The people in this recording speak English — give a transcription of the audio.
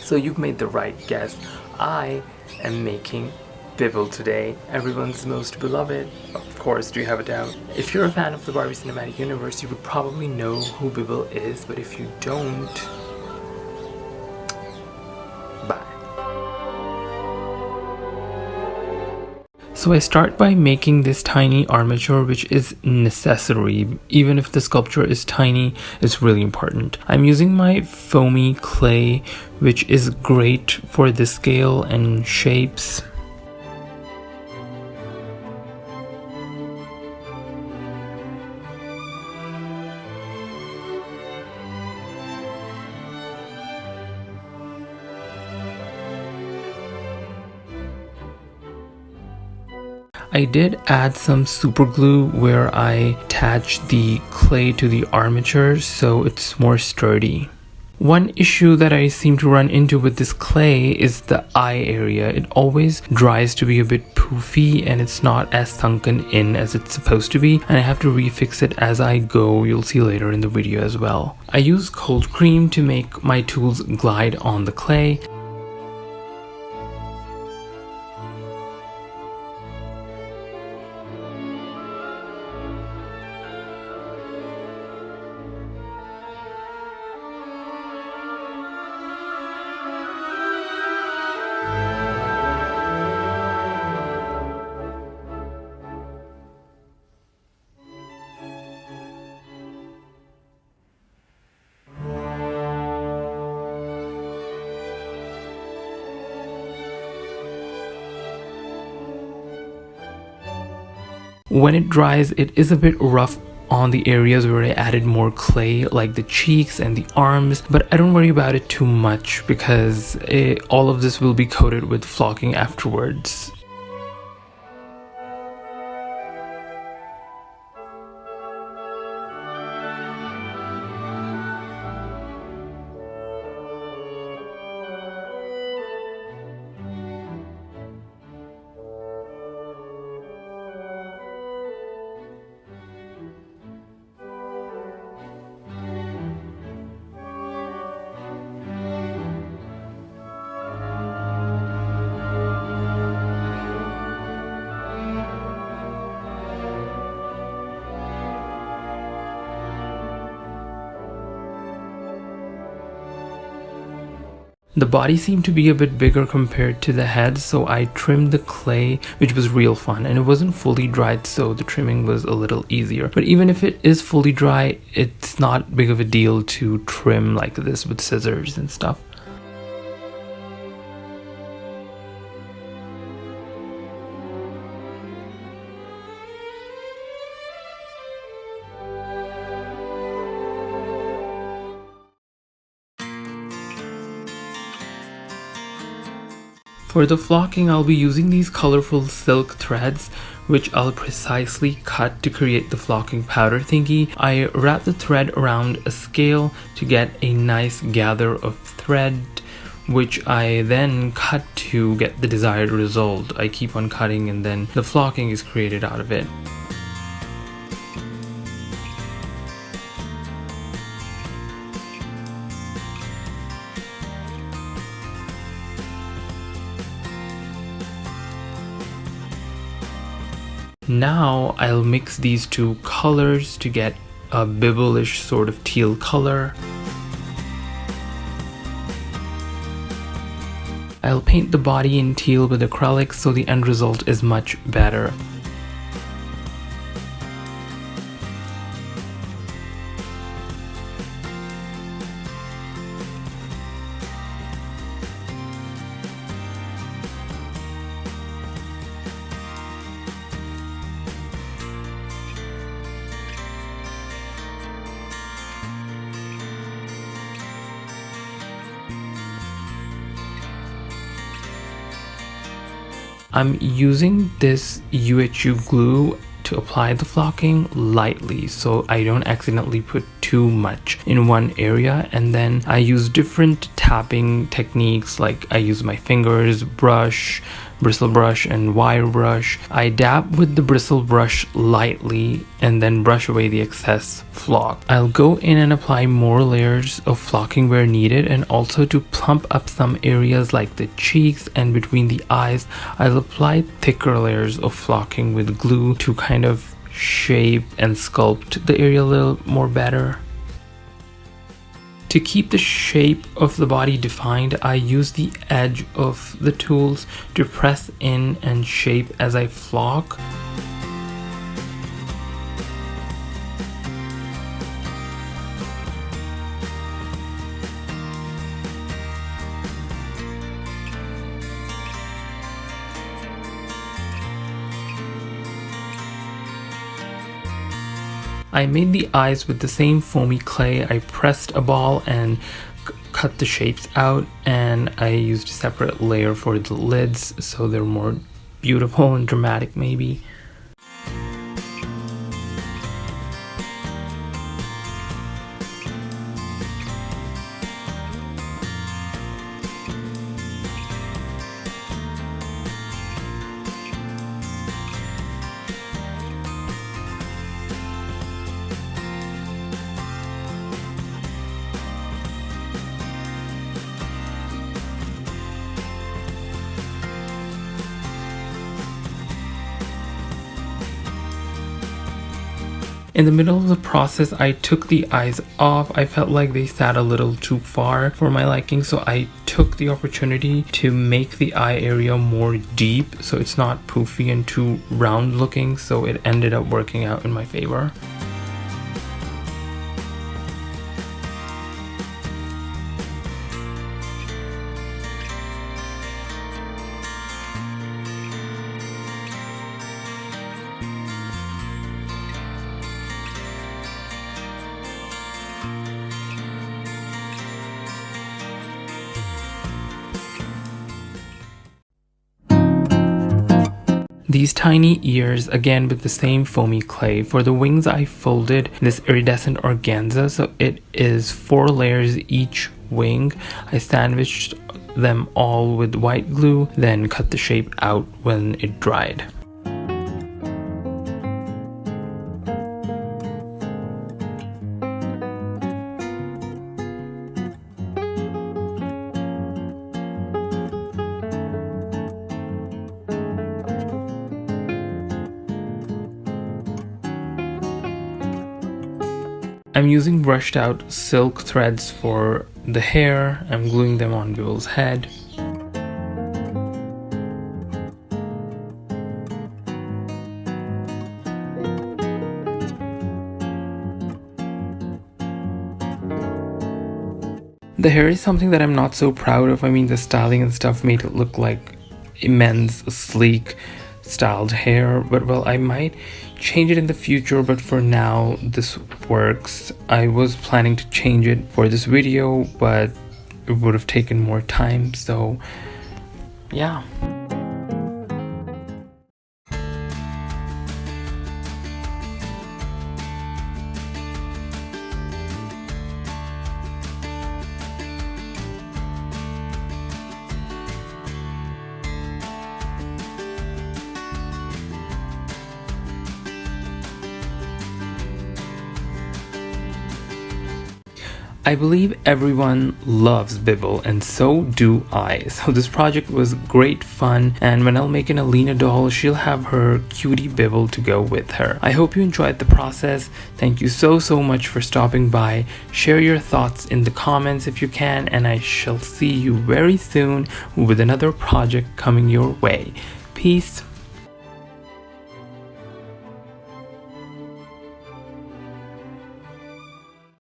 So you've made the right guess. I am making Bibble today, everyone's most beloved. Of course, do you have a doubt? If you're a fan of the Barbie Cinematic Universe, you would probably know who Bibble is, but if you don't, bye. So I start by making this tiny armature, which is necessary. Even if the sculpture is tiny, it's really important. I'm using my foamy clay, which is great for the scale and shapes. I did add some super glue where I attached the clay to the armature so it's more sturdy. One issue that I seem to run into with this clay is the eye area. It always dries to be a bit poofy and it's not as sunken in as it's supposed to be, and I have to refix it as I go. You'll see later in the video as well. I use cold cream to make my tools glide on the clay. When it dries, it is a bit rough on the areas where I added more clay, like the cheeks and the arms, but I don't worry about it too much because all of this will be coated with flocking afterwards. The body seemed to be a bit bigger compared to the head, so I trimmed the clay, which was real fun, and it wasn't fully dried, so the trimming was a little easier. But even if it is fully dry, it's not big of a deal to trim like this with scissors and stuff. For the flocking, I'll be using these colorful silk threads, which I'll precisely cut to create the flocking powder thingy. I wrap the thread around a scale to get a nice gather of thread, which I then cut to get the desired result. I keep on cutting and then the flocking is created out of it. Now I'll mix these two colors to get a Bibble-ish sort of teal color. I'll paint the body in teal with acrylics so the end result is much better. I'm using this UHU glue to apply the flocking lightly so I don't accidentally put too much in one area, and then I use different tapping techniques, like I use my fingers, brush, bristle brush and wire brush. I dab with the bristle brush lightly and then brush away the excess flock. I'll go in and apply more layers of flocking where needed, and also to plump up some areas like the cheeks and between the eyes, I'll apply thicker layers of flocking with glue to kind of shape and sculpt the area a little more better. To keep the shape of the body defined, I use the edge of the tools to press in and shape as I flock. I made the eyes with the same foamy clay. I pressed a ball and cut the shapes out, and I used a separate layer for the lids so they're more beautiful and dramatic maybe. In the middle of the process, I took the eyes off. I felt like they sat a little too far for my liking, so I took the opportunity to make the eye area more deep so it's not poofy and too round looking, so it ended up working out in my favor. These tiny ears, again with the same foamy clay. For the wings, I folded this iridescent organza, so it is 4 layers each wing. I sandwiched them all with white glue, then cut the shape out when it dried. I'm using brushed out silk threads for the hair. I'm gluing them on Bibble's head. The hair is something that I'm not so proud of. I mean, the styling and stuff made it look like immense, sleek, styled hair, but well, I might change it in the future, but for now this works. I was planning to change it for this video, but it would have taken more time, so yeah. I believe everyone loves Bibble, and so do I. So this project was great fun, and when I'll make an Elina doll, she'll have her cutie Bibble to go with her. I hope you enjoyed the process. Thank you so much for stopping by. Share your thoughts in the comments if you can, and I shall see you very soon with another project coming your way. Peace.